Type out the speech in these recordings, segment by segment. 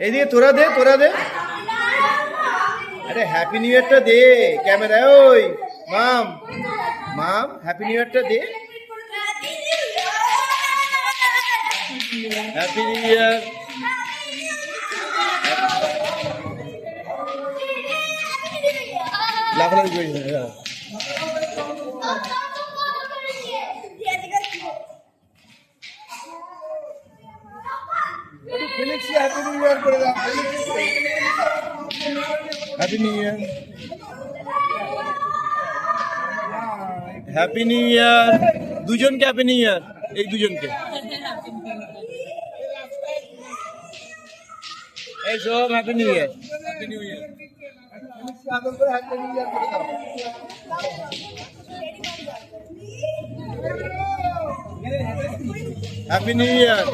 এইদিকে তোরা দে। আরে হ্যাপি নিউ ইয়ারটা দে ক্যামেরায়। ওই মাম হ্যাপি নিউ ইয়ারটা দে। Happy new year. লাফালাফি করিস না। হ্যাপি নিউ ইয়ার করে দাও। Happy new year. Happy new year. দুজনকে হ্যাপি নিউ ইয়ার। এই দুজনকে এই সব happy new year. Happy new year. Happy new year.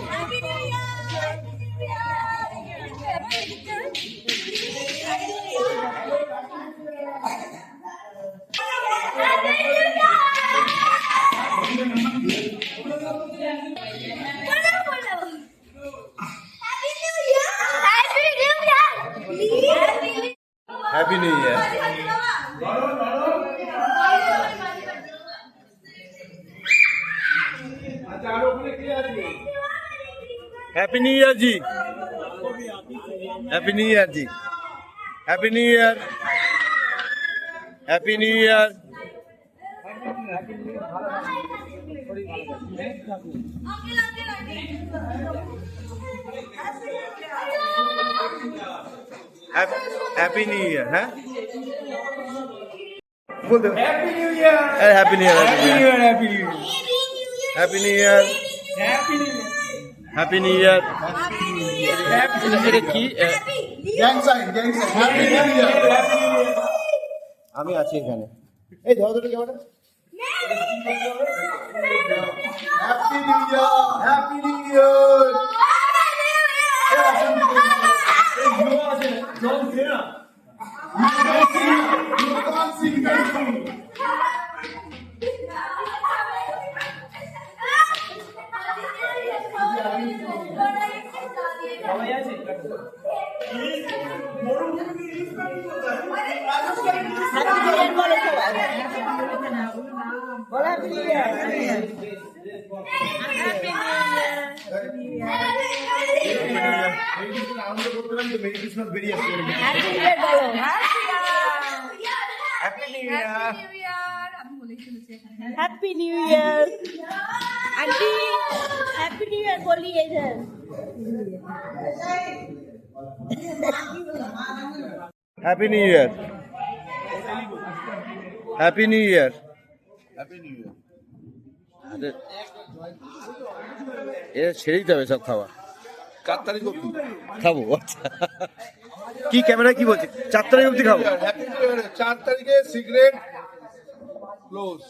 Happy new year. Happy new year जी। हैप्पी न्यू ईयर जी। Happy new year. Happy new year. Happy new year है। बोल दो happy new year. Happy new year. Happy new year. Happy new year. Happy new year. Happy new year. কি gang sign happy new year. আমি আছি এখানে। এই ধরো ধরো camera. Happy new year. Happy new year. এই ইউ আছে জল দে না। You can't see happy new year aunty. Happy new year बोलिए इधर। Happy new year. Happy new year. Happy new year. এ ছেড়ে দিতে হবে সব খাওয়া। 4 তারিখ অবধি খাবো। আচ্ছা কি ক্যামেরা কি বলছে 4 তারিখ অবধি খাবো। 4 তারিখে সিগারেট ক্লোজ।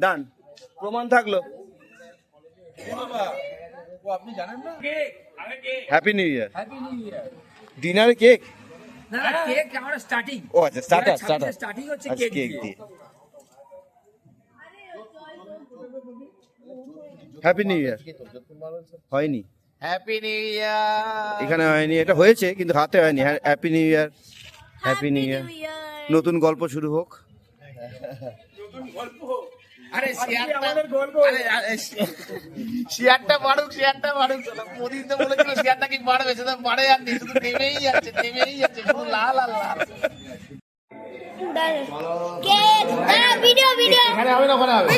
ডান প্রমাণ থাকলো। ও আপনি জানেন না happy new year. Happy new ইয়ার। ডিনারে কেক। না কেক আমরা স্টার্টিং। ও আচ্ছা স্টার্টার স্টার্টিং হচ্ছে আচ্ছা কেক কেক দিয়ে। হ্যাপি নিউ ইয়ার হয়নি। হ্যাপি নিউ ইয়ার। এখানে হয়নি, এটা হয়েছে কিন্তু হাতে হয়নি। Happy new year. Happy new ইয়ার। নতুন গল্প শুরু হোক। আরে শেয়ারটা বাড়ুক। মোদি তো বলেছিল শেয়ারটা কি বাড়বে, সেটা বাড়ে আর নি, শুধু নেমেই যাচ্ছে শুধু লাল আর লাল। কেক ভিডিও ভিডিও এখানে হবে না, ওখানে হবে।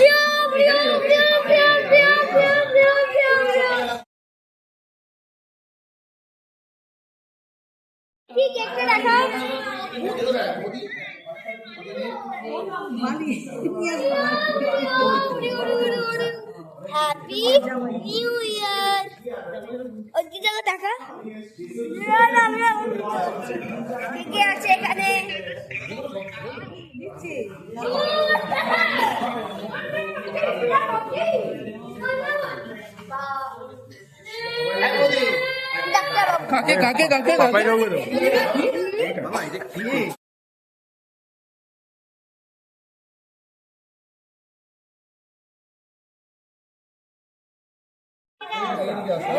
ঠিক একটা দেখাও। হ্যাপি নিউ ইয়ার। ওই কি জায়গা দেখা কে আছে এখানে। কাকে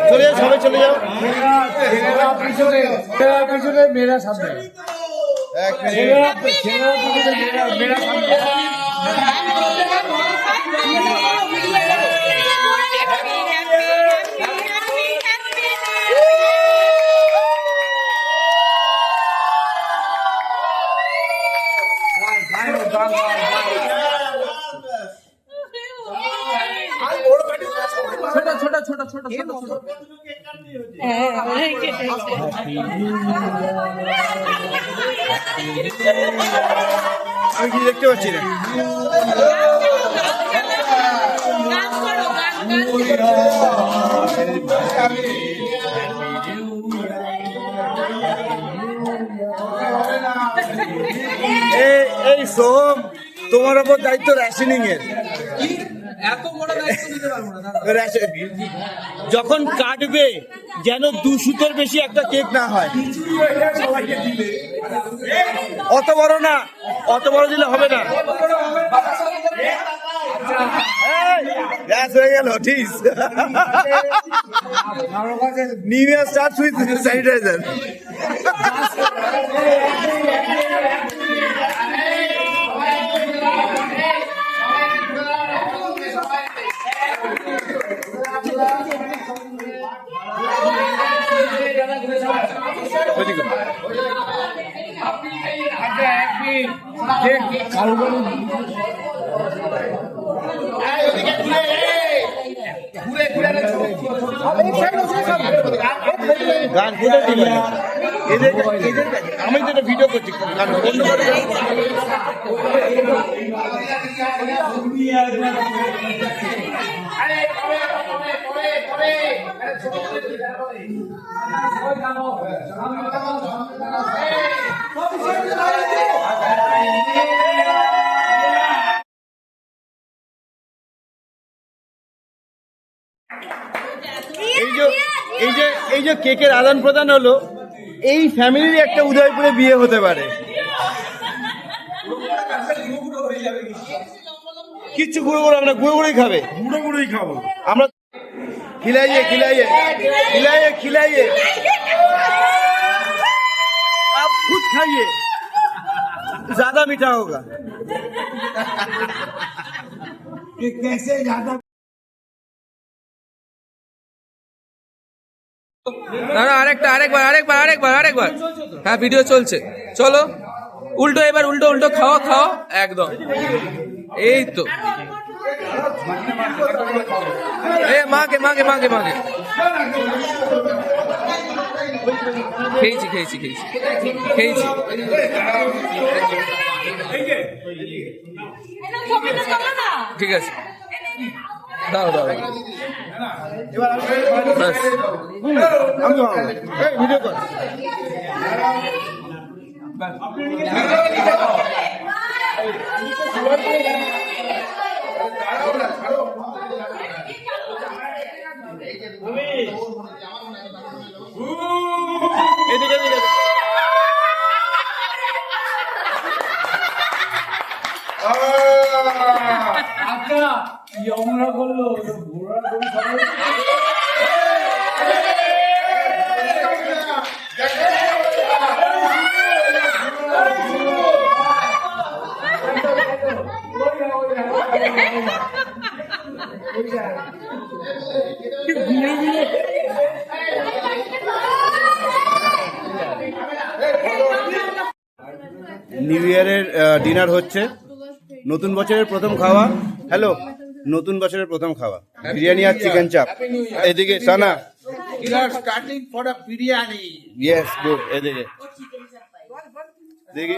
চলে যাও, সবাই চলে যাও। ছেলেরা পিছনে, ছেলেরা পিছনে, মেয়েরা সামনে। এক মিনিট। ছেলেরা ছেলেরা পিছনে, মেয়েরা সামনে। ছোট ছোট ছোট ছোট ছোট ছোট। আমি কি দেখতে পাচ্ছি না? এই সোহম, তোমার ওপর দায়িত্ব রেশনিং এর। যখন কাটবে যেন 2 সুতোর বেশি একটা কেক না হয়। অত বড় না, অত বড় দিলে হবে না। ব্যাস হয়ে গেল, ঠিক। New year starts with sanitizer. গান ফুটে দিবে এদের, আমি তো এটা ভিডিও করছি, গান বন্ধ করে দাও। এই যে কেকের আদান প্রদান হলো, এই ফ্যামিলির একটা উদয়পুরে বিয়ে হতে পারে। কিচ্ছু গুঁড়ো গুঁড়ো, আমরা গুঁড়ো গুঁড়োই খাবে, গুঁড়ো গুঁড়োই খাবো আমরা। খিলাইয়ে খিলাইয়ে খিলাইয়ে খিলাইয়ে आप खुद खाइए, ज्यादा मीठा होगा। कैसे ज्यादा? না না, আরেকবার। হ্যাঁ, ভিডিও চলছে, চলো। উল্টো, এবার উল্টো উল্টো খাও খাও, একদম। এই তো, এ মাকে মাকে মাকে মাকে খেয়েছি খেয়েছি খেয়েছি খেয়েছি। ঠিক আছে, দাও দাও। ব্যাস। ভিডিও কর। এদিকে এদিকে আচ্ছা, আমরা বললো ঘোড়া করে সবাই নিউ ইয়ারের ডিনার হচ্ছে, নতুন বছরের প্রথম খাওয়া। হ্যালো, নতুন বছরের প্রথম খাওয়া বিরিয়ানি আর চিকেন চাপ। এদিকে Sana, starting for a biryani. Yes good. এদিকে দেখি,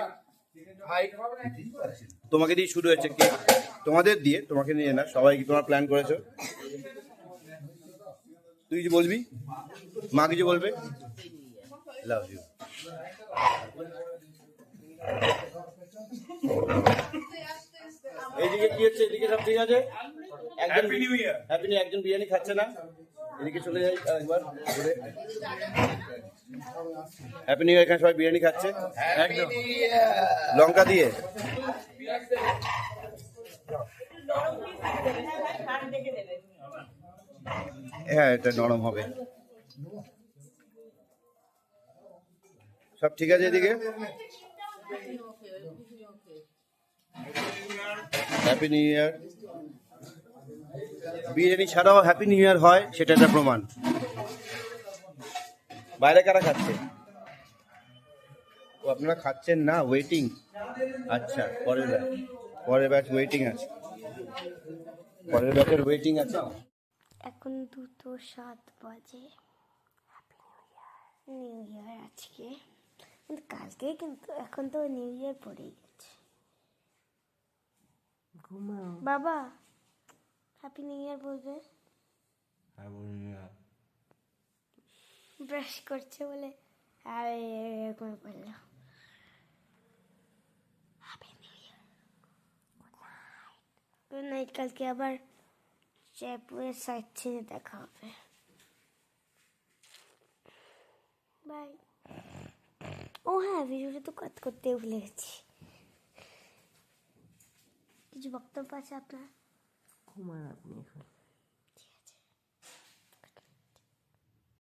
তোমাকে দিয়ে শুরু হয়েছে কি? তোমাদের দিয়ে, তোমাকে নিয়ে না, সবাই কি তোমার প্ল্যান করেছো? তুই কিছু বলবি? মা কিছু বলবে? Love you. এইদিকে কি হচ্ছে? এদিকে সব ঠিক আছে? একজন হ্যাপি নিউ ইয়ার, একজন বিরিয়ানি খাচ্ছে না, এদিকে চলে যাই একবার ঘুরে। হ্যাপি নিউ ইয়ার। এখানে সবাই বিরিয়ানি খাচ্ছে একদম লঙ্কা দিয়ে। হ্যাঁ, এটা নরম হবে। সব ঠিক আছে এদিকে? হ্যাপি নিউ ইয়ার। বিরিয়ানি ছাড়াও হ্যাপি নিউ ইয়ার হয়, সেটা একটা প্রমাণ। বাইরে কারা খাচ্ছে? ও আপনারা খাচ্ছেন না, ওয়েটিং? আচ্ছা, পরের ব্যাচ ওয়েটিং আছে, পরের ব্যাচের ওয়েটিং আছে। এখন 2:07 বাজে। নিউ ইয়ার আজকে, কিন্তু কালকে, কিন্তু এখন তো নিউ ইয়ার পড়েই গেছে। বাবা হ্যাপি নিউ ইয়ার বলবে? ব্রাশ করছে বলে এরকম বললো। হ্যাপি নিউ ইয়ার, গুড নাইট। কালকে আবার জয়পুরের সাইড সিনে দেখা হবে। বাই। ও হ্যাঁ, ভিডিওটা তো কাট করতে ভুলে গেছি। কিছু বক্তব্য আছে আপনার? ঘুমান আপনি এখন।